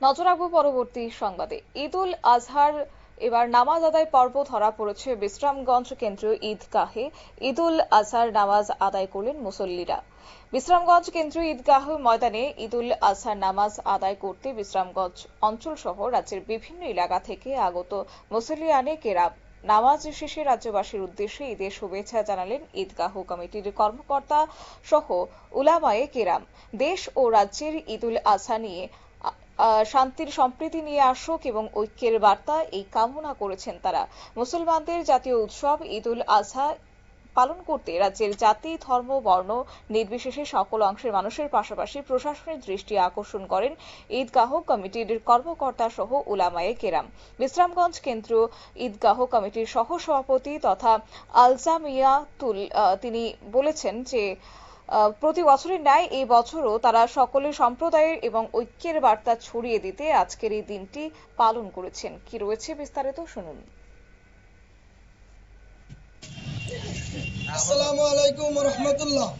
নজর রাখবো পরবর্তী সংবাদে। ঈদুল আজহার এবার নামাজ আদায় পর্ব ধরা পড়েছে বিশ্রামগঞ্জ কেন্দ্রীয় ঈদগাহে। ঈদুল আজহার নামাজ আদায় করলেন মুসল্লিরা। বিশ্রামগঞ্জ কেন্দ্রীয় ঈদগাহ ময়দানে ঈদুল আজহার নামাজ আদায় করতে বিশ্রামগঞ্জ অঞ্চল সহ রাজ্যের বিভিন্ন এলাকা থেকে আগত মুসল্লিয়ানে কেরাম নামাজ শেষে রাজ্যবাসীর উদ্দেশ্যে ঈদের শুভেচ্ছা জানালেন ঈদগাহ কমিটির কর্মকর্তা সহ উলামায়ে কেরাম। দেশ ও রাজ্যের ঈদুল আজহা নিয়ে শান্তির সম্প্রীতি নিয়ে আসুক এবং ঐক্যের বার্তা এই কামনা করেছেন তারা। মুসলমানদের জাতীয় উৎসব ঈদুল আজহা পালন করতে রাজ্যের জাতি ধর্ম বর্ণ নির্বিশেষে সকল অংশের মানুষের পাশাপাশি প্রশাসনের দৃষ্টি আকর্ষণ করেন ঈদগাহ কমিটির কর্মকর্তা সহ উলামায়ে কেরাম। বিশ্রামগঞ্জ কেন্দ্রীয় ঈদগাহ কমিটির সহ সভাপতি তথা আলজামিয়াতুল তিনি বলেছেন যে প্রতি বছরের ন্যায় এই বছরও তারা সকলের সম্প্রদায়ের এবং ঐক্যের বার্তা ছড়িয়ে দিতে আজকের এই দিনটি পালন করেছেন। কি রয়েছে বিস্তারিত শুনুন। আসসালামু আলাইকুম রহমতুল্লাহ।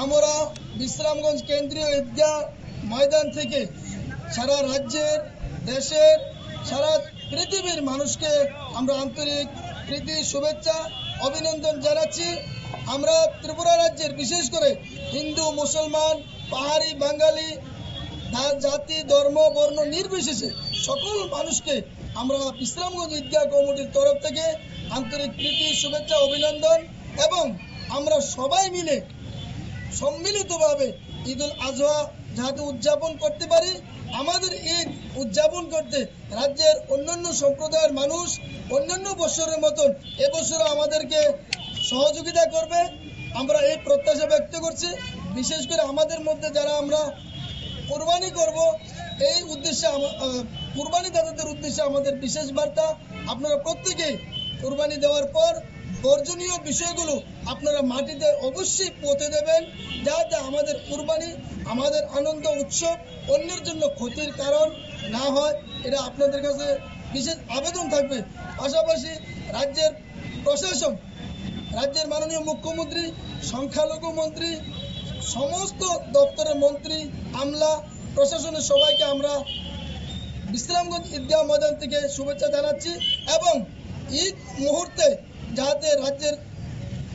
আমরা বিশ্রামগঞ্জ কেন্দ্রীয় ঈদগাহ ময়দান থেকে সারা রাজ্যের, দেশের, সারা পৃথিবীর মানুষকে আমরা আন্তরিক প্রীতি, শুভেচ্ছা, অভিনন্দন জানাচ্ছি। আমরা ত্রিপুরা রাজ্যের বিশেষ করে হিন্দু, মুসলমান, পাহাড়ি, বাঙালি, জাতি ধর্ম বর্ণ নির্বিশেষে সকল মানুষকে আমরা বিশ্রামগঞ্জ ঈদগাহ কমিটির তরফ থেকে আন্তরিক প্রীতি, শুভেচ্ছা, অভিনন্দন এবং আমরা সবাই মিলে সম্মিলিতভাবে ঈদুল আজহা যাতে উদযাপন করতে পারি। আমাদের ঈদ উদযাপন করতে রাজ্যের অন্যান্য সম্প্রদায়ের মানুষ অন্যান্য বছরের মতন এবছরও আমাদেরকে সহযোগিতা করবে, আমরা এই প্রত্যাশা ব্যক্ত করছি। বিশেষ করে আমাদের মধ্যে যারা আমরা কুরবানি করব, এই উদ্দেশ্যে কুরবানি দাতাদের উদ্দেশ্যে আমাদের বিশেষ বার্তা, আপনারা প্রত্যেকেই কুরবানি দেওয়ার পর বর্জনীয় বিষয়গুলো আপনারা মাটিতে অবশ্যই পুঁতে দেবেন, যাতে আমাদের কুরবানি, আমাদের আনন্দ উৎসব অন্যের জন্য ক্ষতির কারণ না হয়। এটা আপনাদের কাছে বিশেষ আবেদন থাকবে। পাশাপাশি রাজ্যের প্রশাসন, রাজ্যের মাননীয় মুখ্যমন্ত্রী, সংখ্যালঘু মন্ত্রী, সমস্ত দপ্তরের মন্ত্রী, আমলা, প্রশাসনের সবাইকে আমরা বিশ্রামগঞ্জ ঈদগাহ ময়দান থেকে শুভেচ্ছা জানাচ্ছি এবং ঈদ মুহূর্তে যাতে রাজ্যের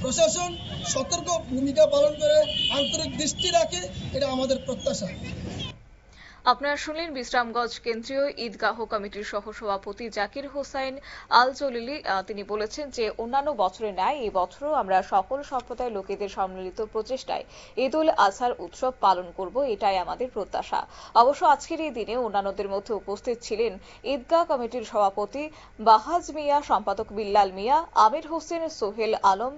প্রশাসন সতর্ক ভূমিকা পালন করে আন্তরিক দৃষ্টি রাখে, এটা আমাদের প্রত্যাশা। আপনারা শুনলেন বিশ্রামগঞ্জ কেন্দ্রীয় ঈদগাহ কমিটির সহ সভাপতি জাকির হোসাইন আল জলিলি। তিনি বলেছেন যে অন্যান্য বছরের ন্যায় এই বছরও আমরা সকল সম্প্রদায়ের লোকেদের সম্মিলিত প্রচেষ্টায় ঈদুল আজহার উৎসব পালন করব, এটাই আমাদের প্রত্যাশা। অবশ্য আজকের এই দিনে অন্যান্যদের মধ্যে উপস্থিত ছিলেন ঈদগাহ কমিটির সভাপতি বাহাজ মিয়া, সম্পাদক বিল্লাল মিয়া, আমির হোসেন, সোহেল আলম,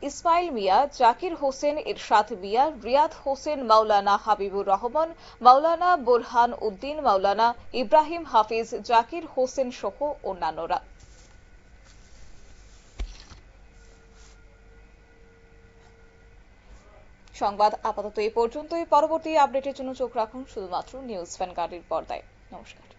ইসমাইল মিয়া, জাকির হোসেন, ইরশাদ মিয়া, রিয়াদ হোসেন, মাওলানা হাবিবুর রহমান, মাওলানা বুরহান উদ্দিন, মাওলানা ইব্রাহিম হাফিজ, জাকির হোসেন সহ অন্যান্যরা। সংবাদ আপাতত এই পর্যন্তই। পরবর্তী আপডেটের জন্য চোখ রাখুন শুধুমাত্র নিউজ ভ্যানগার্ডের পর্দায়। নমস্কার।